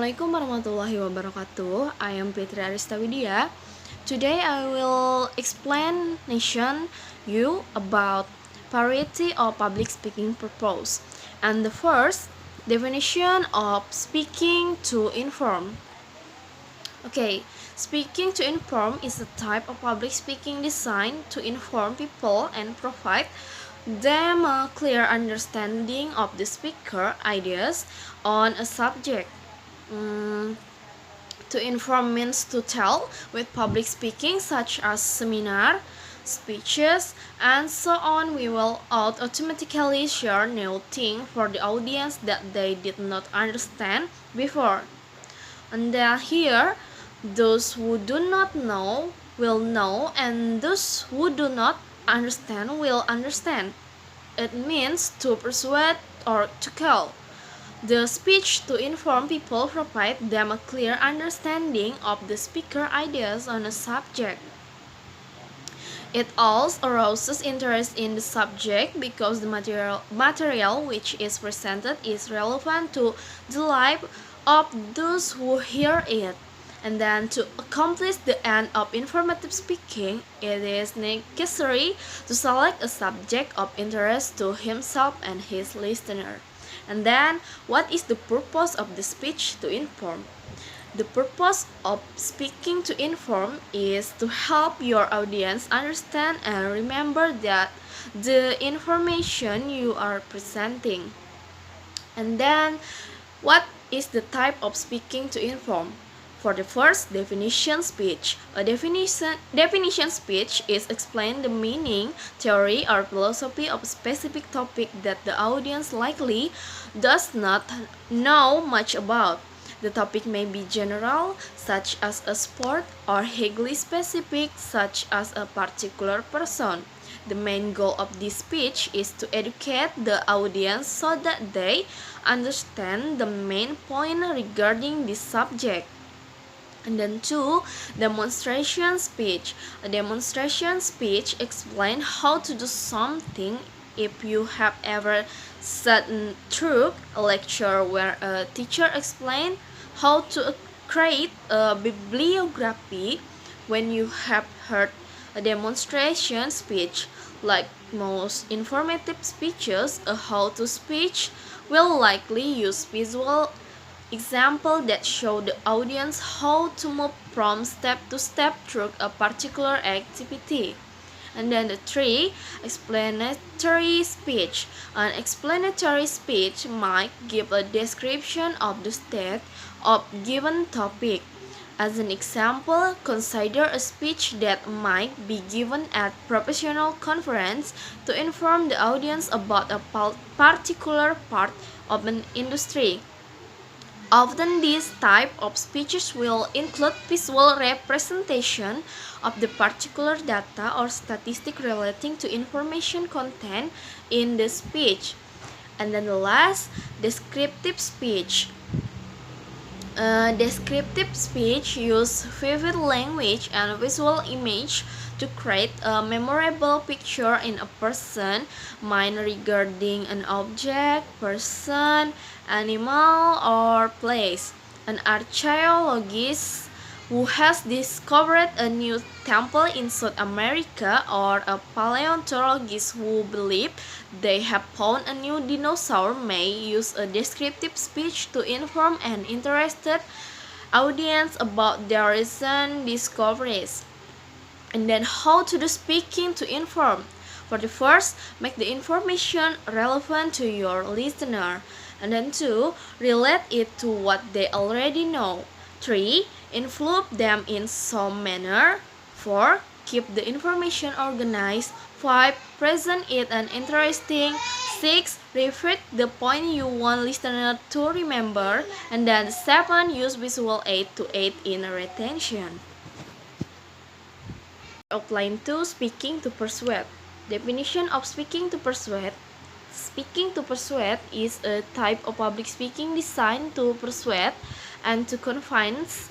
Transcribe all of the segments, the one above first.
Assalamualaikum warahmatullahi wabarakatuh. I am Fitri Arista Widya. Today I will explain you about variety of public speaking purpose. And the first definition of speaking to inform. Okay, speaking to inform is a type of public speaking designed to inform people and provide them a clear understanding of the speaker ideas on a subject. To inform means to tell with public speaking such as seminar, speeches, and so on. We will automatically share new things for the audience that they did not understand before. And then here, those who do not know will know, and those who do not understand will understand. It means to persuade or to call. The speech to inform people provide them a clear understanding of the speaker ideas on a subject. It also arouses interest in the subject because the material which is presented is relevant to the life of those who hear it. And then to accomplish the end of informative speaking, it is necessary to select a subject of interest to himself and his listener. And then, what is the purpose of the speech to inform? The purpose of speaking to inform is to help your audience understand and remember that the information you are presenting. And then, what is the type of speaking to inform? For the first definition speech, a definition speech is explain the meaning, theory, or philosophy of a specific topic that the audience likely does not know much about. The topic may be general, such as a sport, or highly specific, such as a particular person. The main goal of this speech is to educate the audience so that they understand the main point regarding this subject. And then 2, demonstration speech. A demonstration speech explains how to do something. If you have ever sat through a lecture where a teacher explained how to create a bibliography, when you have heard a demonstration speech, like most informative speeches, a how-to speech will likely use visual example that show the audience how to move from step to step through a particular activity. And then the 3, explanatory speech. An explanatory speech might give a description of the state of given topic. As an example, consider a speech that might be given at professional conference to inform the audience about a particular part of an industry. Often this type of speeches will include visual representation of the particular data or statistic relating to information content in the speech. And then the last, descriptive speech. Descriptive speech use vivid language and visual image to create a memorable picture in a person mind regarding an object, person, animal, or place. An archaeologist who has discovered a new temple in South America, or a paleontologist who believes they have found a new dinosaur, may use a descriptive speech to inform an interested audience about their recent discoveries. And then how to do speaking to inform. For the first, make the information relevant to your listener. And then 2, relate it to what they already know. 3, influence them in some manner. 4, keep the information organized. 5, present it and interesting. 6, repeat the point you want listener to remember. And then 7, use visual aid to aid in retention. Outline 2, speaking to persuade. Definition of speaking to persuade. Speaking to persuade is a type of public speaking designed to persuade and to convince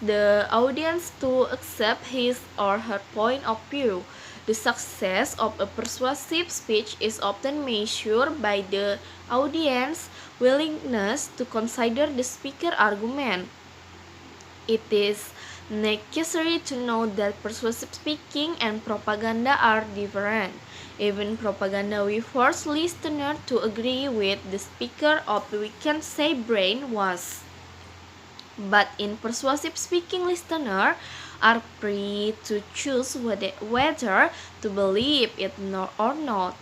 the audience to accept his or her point of view. The success of a persuasive speech is often measured by the audience's willingness to consider the speaker's argument. It is necessary to know that persuasive speaking and propaganda are different. Even propaganda we force listeners to agree with the speaker of we can say brainwash. But in persuasive speaking, listeners are free to choose whether to believe it or not.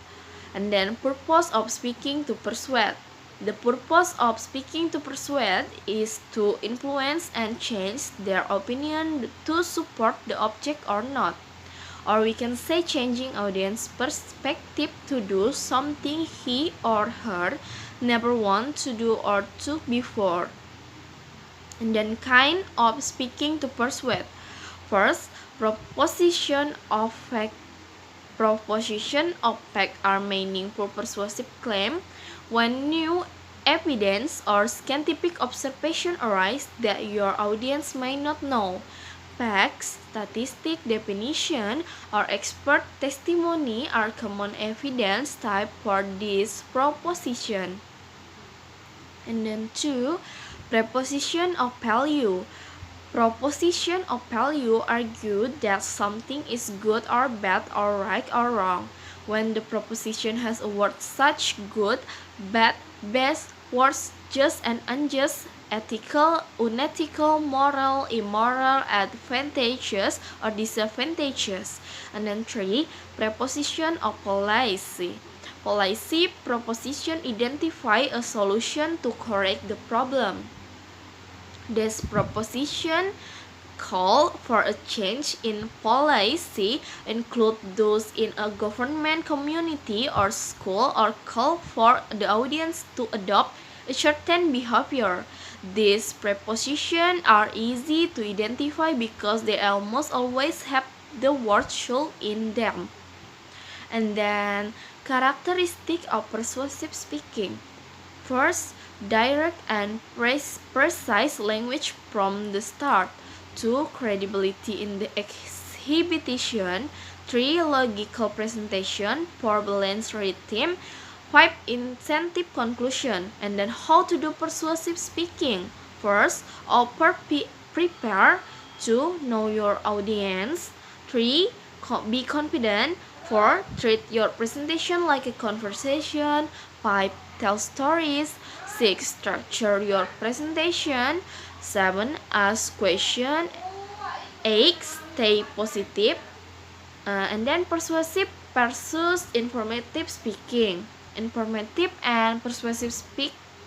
And then purpose of speaking to persuade. The purpose of speaking to persuade is to influence and change their opinion to support the object or not. Or we can say changing audience perspective to do something he or her never want to do or to before. And then kind of speaking to persuade. First, proposition of fact are meaningful persuasive claim when new evidence or scientific observation arise that your audience may not know. Facts, statistic, definition, or expert testimony are common evidence type for this proposition. And then 2, preposition of value. Proposition of value argue that something is good or bad or right or wrong. When the proposition has a word such good, bad, best, worse, just and unjust, ethical, unethical, moral, immoral, advantageous, or disadvantageous. And then 3, preposition of policy. Policy proposition identify a solution to correct the problem. This proposition call for a change in policy include those in a government community or school or call for the audience to adopt a certain behavior. These prepositions are easy to identify because they almost always have the word should in them. And then characteristic of persuasive speaking. First, direct and precise language from the start. 2, credibility in the exhibition. 3, logical presentation. 4, balanced rhythm. 5, incentive conclusion. And then how to do persuasive speaking. First, prepare. 2, know your audience. 3, be confident. 4, treat your presentation like a conversation. 5, tell stories. 6, structure your presentation. 7, ask questions. 8, stay positive. And then persuasive versus informative speaking. Informative and persuasive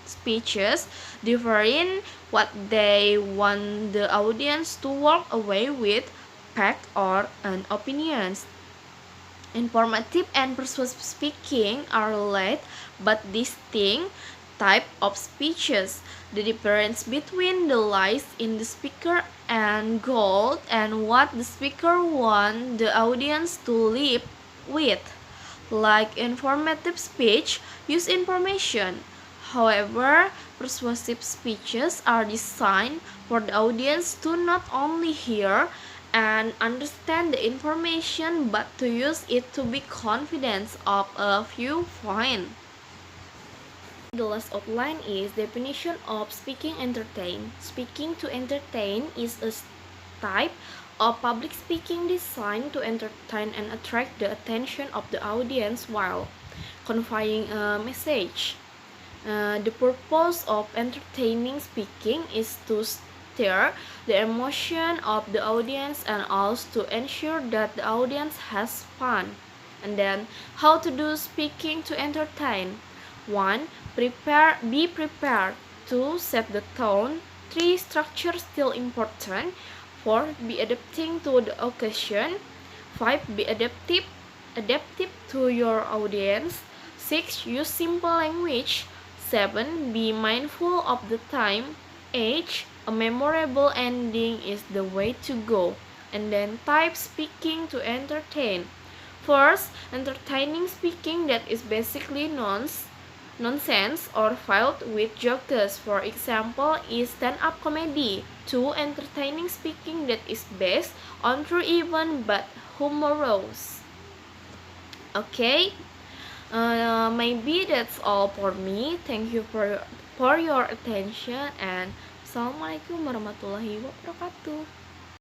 speeches differ in what they want the audience to walk away with, fact or an opinions. Informative and persuasive speaking are related but distinct type of speeches. The difference between the lies in the speaker and goal and what the speaker wants the audience to live with. Like informative speech, use information. However, persuasive speeches are designed for the audience to not only hear and understand the information but to use it to be confident of a viewpoint. The last outline is definition of speaking entertain. Speaking to entertain is a type of public speaking designed to entertain and attract the attention of the audience while conveying a message. The purpose of entertaining speaking is to stir the emotion of the audience and also to ensure that the audience has fun. And then, how to do speaking to entertain. 1. Be prepared. 2. Set the tone. 3. Structure still important. 4. Be adapting to the occasion. 5. Be adaptive to your audience. 6. Use simple language. 7. Be mindful of the time. 8. A memorable ending is the way to go. And then type speaking to entertain. First, entertaining speaking that is basically nonsense or filled with jokes. For example, is stand-up comedy. 2. Entertaining speaking that is based on true event but humorous. Okay, maybe that's all for me. Thank you for your attention, and assalamualaikum warahmatullahi wabarakatuh.